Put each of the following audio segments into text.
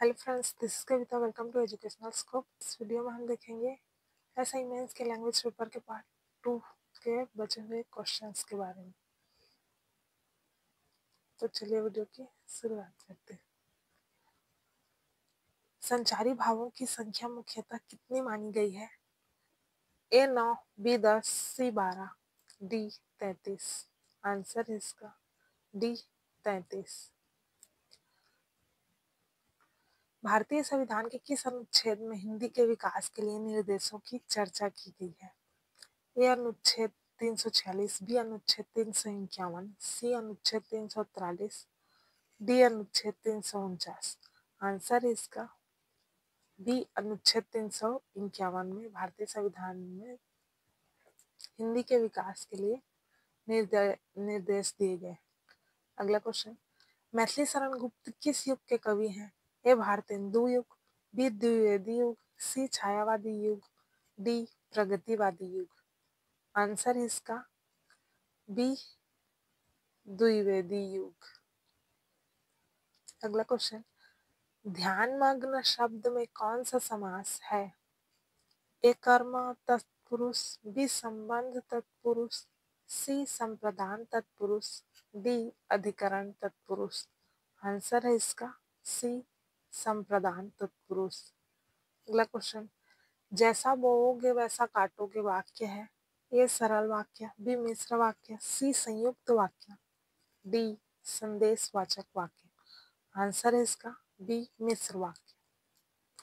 Hello friends, this is Kavita. Welcome to educational scope. इस video में हम देखेंगे एसआई मेंस के लैंग्वेज पेपर के पार्ट 2 के बचे हुए क्वेश्चंस के बारे में। तो चलिए वीडियो की शुरुआत करते हैं। संचारी भावों की संख्या मुख्यतः कितनी मानी गई है? ए 9, बी 10, सी 12, डी 33। आंसर है इसका डी 33। भारतीय संविधान के किस अनुच्छेद में हिंदी के विकास के लिए निर्देशों की चर्चा की गई है? ए अनुच्छेद 346, बी अनुच्छेद 351, सी अनुच्छेद 343, डी अनुच्छेद 349। आंसर है इसका बी अनुच्छेद 351 में भारतीय संविधान में हिंदी के विकास के लिए निर्देश दिए गए। अगला क्वेश्चन, मैथिली शरण गुप्त किस युग के कवि हैं? ए भारतेंदु युग, बी द्विवेदी युग, सी छायावादी युग, डी प्रगतिवादी युग। आंसर है इसका बी द्विवेदी युग। अगला क्वेश्चन, ध्यानमग्न शब्द में कौन सा समास है? ए कर्म तत्पुरुष, बी संबंध तत्पुरुष, सी संप्रदान तत्पुरुष, डी अधिकरण तत्पुरुष। आंसर है इसका सी संप्रदान तत्पुरुष। अगला क्वेश्चन, जैसा बोओगे वैसा काटोगे वाक्य है? ए सरल वाक्य, बी मिश्र वाक्य, सी संयुक्त वाक्य, डी संदेशवाचक वाक्य। आंसर है इसका बी मिश्र वाक्य।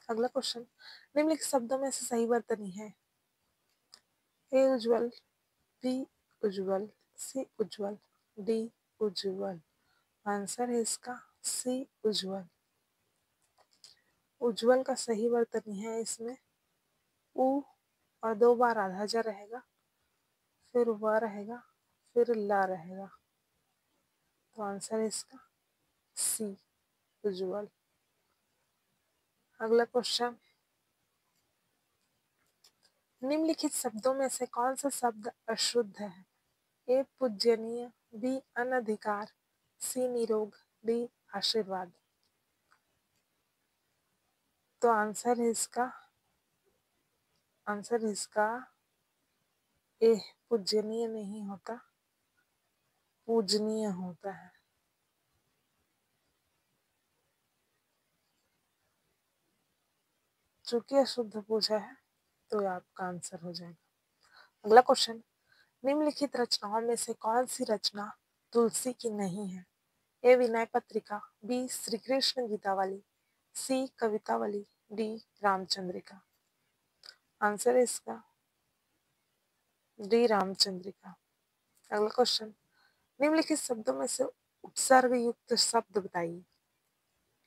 अगला क्वेश्चन, निम्नलिखित शब्दों में से सही वर्तनी है? ए उज्जवल, बी उज्जवल, सी उज्जवल, डी उज्जवल। आंसर है इसका सी उज्जवल। उज्जवल का सही वर्तनी है इसमें उ और 2 बार आधा जा रहेगा, फिर व रहेगा, फिर ला रहेगा। तो आंसर है इसका सी उज्जवल। अगला क्वेश्चन, निम्नलिखित शब्दों में से कौन सा शब्द अशुद्ध है? ए पूजनीय, बी अनधिकार, सी निरोग, डी आशीर्वाद। तो आंसर है इसका ए पूजनीय नहीं होता, पूजनीय होता है। चूंकि अशुद्ध पूछा है तो आपका आंसर हो जाएगा। अगला क्वेश्चन, निम्नलिखित रचनाओं में से कौन सी रचना तुलसी की नहीं है? ए विनय पत्रिका, बी श्री कृष्ण गीतावली, सी कवितावली, डी रामचंद्रिका। आंसर है इसका डी रामचंद्रिका। अगला क्वेश्चन, निम्नलिखित शब्दों में से उपसर्ग युक्त शब्द बताइए।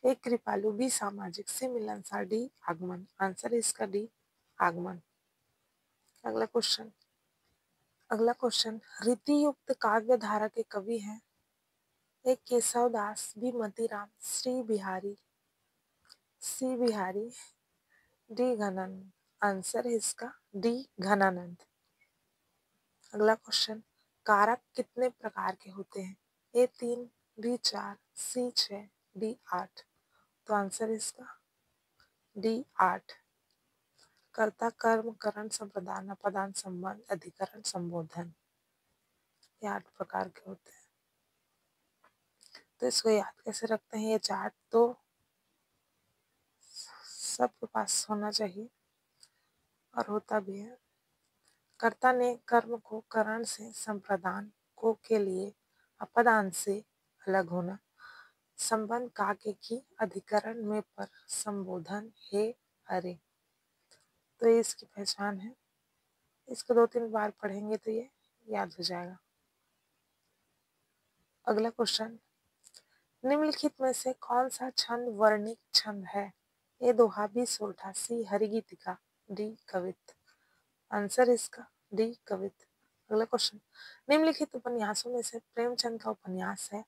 ए कृपालु, बी सामाजिक, सी मिलनसार, डी आगमन। आंसर है इसका डी आगमन। अगला क्वेश्चन, रीति युक्त काव्य धारा के कवि हैं? ए केशव दास, बी मतीराम, सी बिहारी, डी घनानंद। आंसर है इसका डी घनानंद। अगला क्वेश्चन, कारक कितने प्रकार के होते हैं? ए 3, बी 4, सी 6, डी 8। तो आंसर है इसका डी 8। कर्ता, कर्म, करण, संप्रदान, अपदान, संबंध, अधिकरण, संबोधन, ये 8 प्रकार के होते हैं। तो इसको याद कैसे रखते हैं? ये चार्ट तो सबके पास होना चाहिए और होता भी है। कर्ता ने कर्म को करण से, संप्रदान को के लिए अपदान से अलग होना, संबंध काके की, अधिकरण में पर, संबोधन हे अरे। तो ये इसकी पहचान है। इसको 2-3 बार पढ़ेंगे तो ये याद हो जाएगा। अगला क्वेश्चन, निम्नलिखित में से कौन सा छंद वर्णिक छंद है? ए दोहा, बी सोरठा, सी हरिगीतिका, डी कवित। आंसर इसका डी कवित। अगला क्वेश्चन, निम्नलिखित उपन्यासों में से प्रेमचंद का उपन्यास है?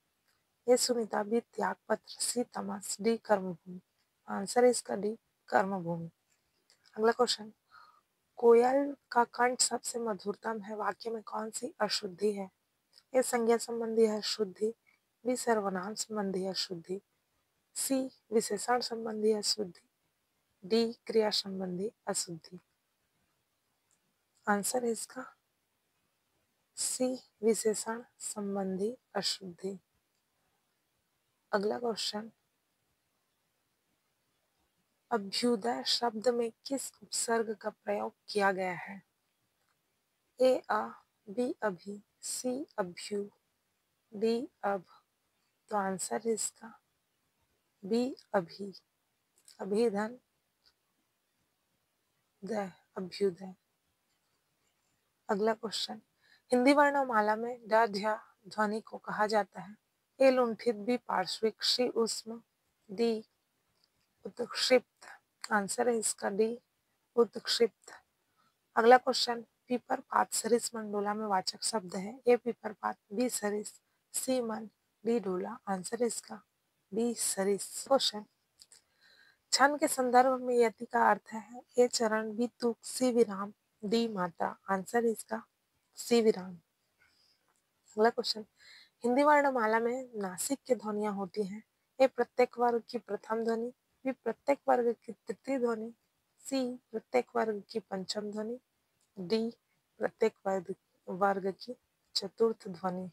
ए सुनीता, बी त्यागपत्र, सी तमस, डी कर्मभूमि। आंसर है इसका डी कर्मभूमि। अगला क्वेश्चन, कोयल का कंठ सबसे मधुरतम है वाक्य में कौन सी अशुद्धि है? ए संज्ञा संबंधी अशुद्धि, बी सर्वनाम संबंधी अशुद्धि, सी विशेषण संबंधी अशुद्धि, डी क्रिया संबंधी अशुद्धि। आंसर है इसका सी विशेषण संबंधी अशुद्धि। अगला क्वेश्चन, अभ्युदय शब्द में किस उपसर्ग का प्रयोग किया गया है? ए अ, बी अभी, सी अभ्यु, डी अब। तो आंसर है इसका बी अभी, अभिधन दय, अभ्युदय। अगला क्वेश्चन, हिंदी वर्णमाला में ड ध्या ध्वनि को कहा जाता है? ए लुंठित, बी पार्श्विक, सी ऊष्म, डी उत्क्षिप्त। आंसर है इसका डी उत्क्षिप्त। अगला क्वेश्चन, पीपर पात सरिस मंडोला में वाचक शब्द है? ए पीपर पात, बी सरिस, सी मन, डी डोला। आंसर है इसका बी सरिस। क्वेश्चन, छंद के संदर्भ में यति का अर्थ है? ए चरण, बी तुक, सी विराम, डी मात्रा। आंसर है इसका सी विराम। अगला क्वेश्चन, हिंदी वर्णमाला में नासिक की ध्वनियां होती हैं? ए प्रत्येक वर्ग की प्रथम ध्वनि, बी प्रत्येक वर्ग की तृतीय ध्वनि, सी प्रत्येक वर्ग की पंचम ध्वनि, डी प्रत्येक वर्ग की चतुर्थ ध्वनि।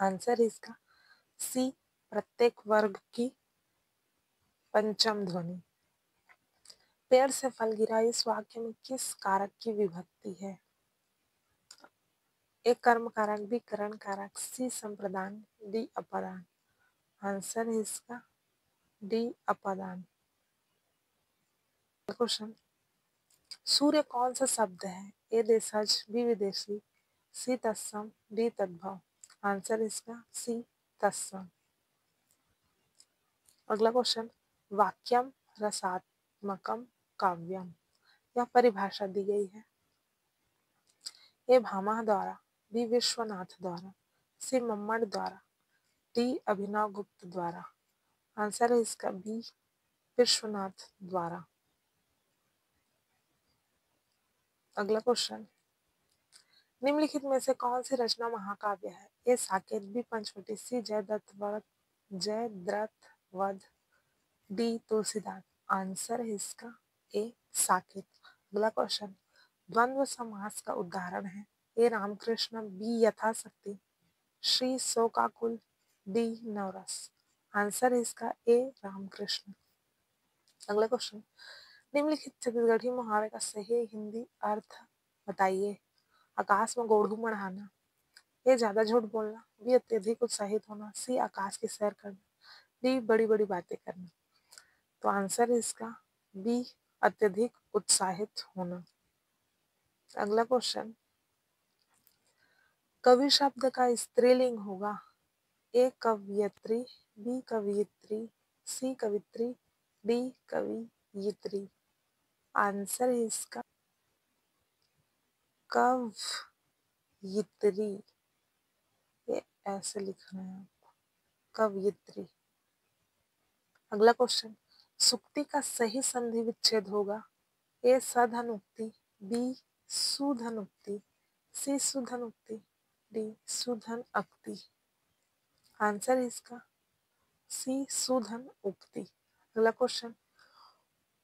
आंसर इसका सी प्रत्येक वर्ग की पंचम ध्वनि। पेड़ से फल गिरा इस वाक्य में किस कारक की विभक्ति है? ए कर्म कारक, बी करण कारक, सी संप्रदान, डी अपादान। आंसर है इसका डी अपादान। क्वेश्चन, सूर्य कौन सा शब्द है? ए देशज, बी विदेशी, सी तत्सम, डी तद्भव। आंसर इसका सी तत्सम। अगला क्वेश्चन, वाक्यम रसात्मकम काव्यम, यह परिभाषा दी गई है? ए भामा द्वारा, बी विश्वनाथ द्वारा, सी मम्मट द्वारा, डी अभिनव गुप्त द्वारा। आंसर है इसका बी विश्वनाथ द्वारा। अगला क्वेश्चन, निम्नलिखित में से कौन सी रचना महाकाव्य है? ए साकेत, बी पंचवटी, सी जयद्रथ वध, डी तुलसीदास। आंसर है इसका ए साकेत। अगला क्वेश्चन, द्वंद्व समास का उदाहरण है? ए रामकृष्ण, बी यथाशक्ति, सी शोकाकुल, डी नवरस। आंसर है इसका ए रामकृष्ण। अगला क्वेश्चन, निम्नलिखित छत्तीसगढ़ी मुहावरे का सही हिंदी अर्थ बताइए? आकाश में गोढ़ू मढ़ाना, ए ज्यादा झूठ बोलना, बी अत्यधिक उत्साहित होना, सी आकाश की सैर करना, डी बड़ी बड़ी बातें करना। तो आंसर है इसका बी अत्यधिक उत्साहित होना। अगला क्वेश्चन, कवि शब्द का स्त्रीलिंग होगा? ए कवयित्री, बी कवयित्री, सी कवित्री, डी कवयित्री। आंसर है इसका कवयित्री। ये ऐसे लिखना है आपको, कवयित्री। अगला क्वेश्चन, सुक्ति का सही संधि विच्छेद होगा? ए सधनुक्ति, बी सुधनुक्ति, सी सुधनुक्ति, डी सुधन अक्ति। आंसर है इसका सी सुधन उक्ति। अगला क्वेश्चन,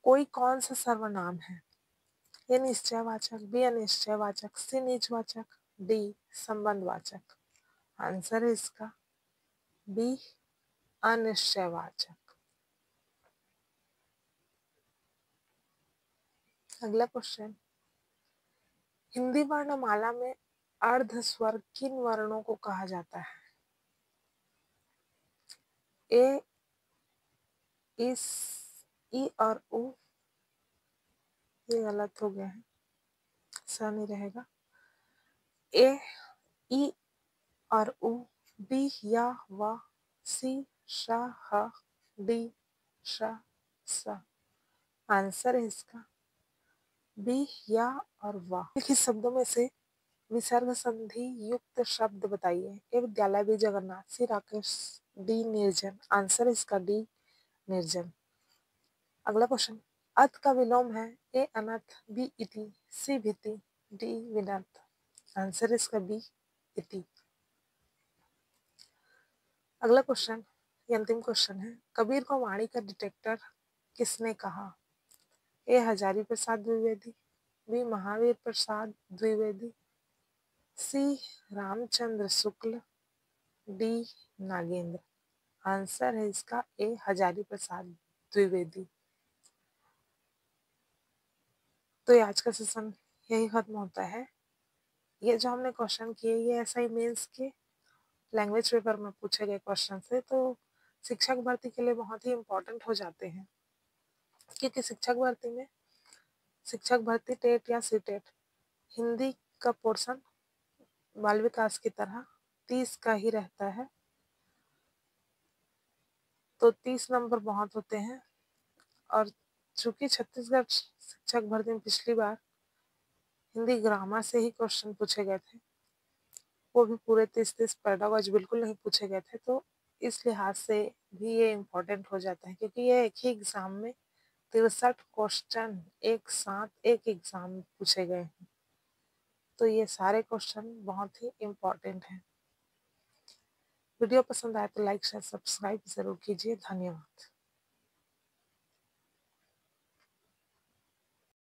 कोई कौन सा सर्वनाम है? ए निश्चयवाचक, बी अनिश्चयवाचक, सी नीचवाचक, डी संबंधवाचक। आंसर है इसका बी अनिश्चयवाचक। अगला क्वेश्चन, हिंदी वर्णमाला में अर्ध स्वर किन वर्णों को कहा जाता है? ए इस, ई और उ, ये गलत हो गया है, ऐसा नहीं रहेगा। ए ई और उ, बी या व, सी श ह, डी श स। आंसर है इसका बी या और व। लिखित शब्दों में से विसर्ग संधि युक्त शब्द बताइए? ए विद्यालय, बी जगन्नाथ, सी राकेश, डी निर्जन। आंसर इसका डी निर्जन। अगला क्वेश्चन, अत का विलोम है? ए अनथ, बी इति, सी भीति, डी विनत। आंसर इसका बी इति। अगला क्वेश्चन, ये अंतिम क्वेश्चन है। कबीर को वाणी का डिटेक्टर किसने कहा? ए हजारी प्रसाद द्विवेदी, बी महावीर प्रसाद द्विवेदी, सी रामचंद्र शुक्ल, डी नागेंद्र। आंसर है इसका ए हजारी प्रसाद द्विवेदी। तो ये आज का सेशन यही खत्म होता है। ये जो हमने क्वेश्चन किए ये SI मेंस के लैंग्वेज पेपर में पूछे गए क्वेश्चन थे, तो शिक्षक भर्ती के लिए बहुत ही इम्पोर्टेंट हो जाते हैं, क्योंकि शिक्षक भर्ती में शिक्षक भर्ती टेट या सीटेट हिंदी का पोर्शन बाल विकास की तरह 30 का ही रहता है, तो 30 नंबर बहुत होते हैं। और चूंकि छत्तीसगढ़ शिक्षक भर्ती में पिछली बार हिंदी ग्रामर से ही क्वेश्चन पूछे गए थे, वो भी पूरे 30 पैडागॉजी बिल्कुल नहीं पूछे गए थे, तो इस लिहाज से भी ये इम्पोर्टेंट हो जाता है, क्योंकि ये एक ही एग्जाम में 63 क्वेश्चन एक साथ एक एग्जाम में पूछे गए हैं, तो ये सारे क्वेश्चन बहुत ही इम्पोर्टेंट हैं। वीडियो पसंद आए तो लाइक शेयर सब्सक्राइब जरूर कीजिए। धन्यवाद।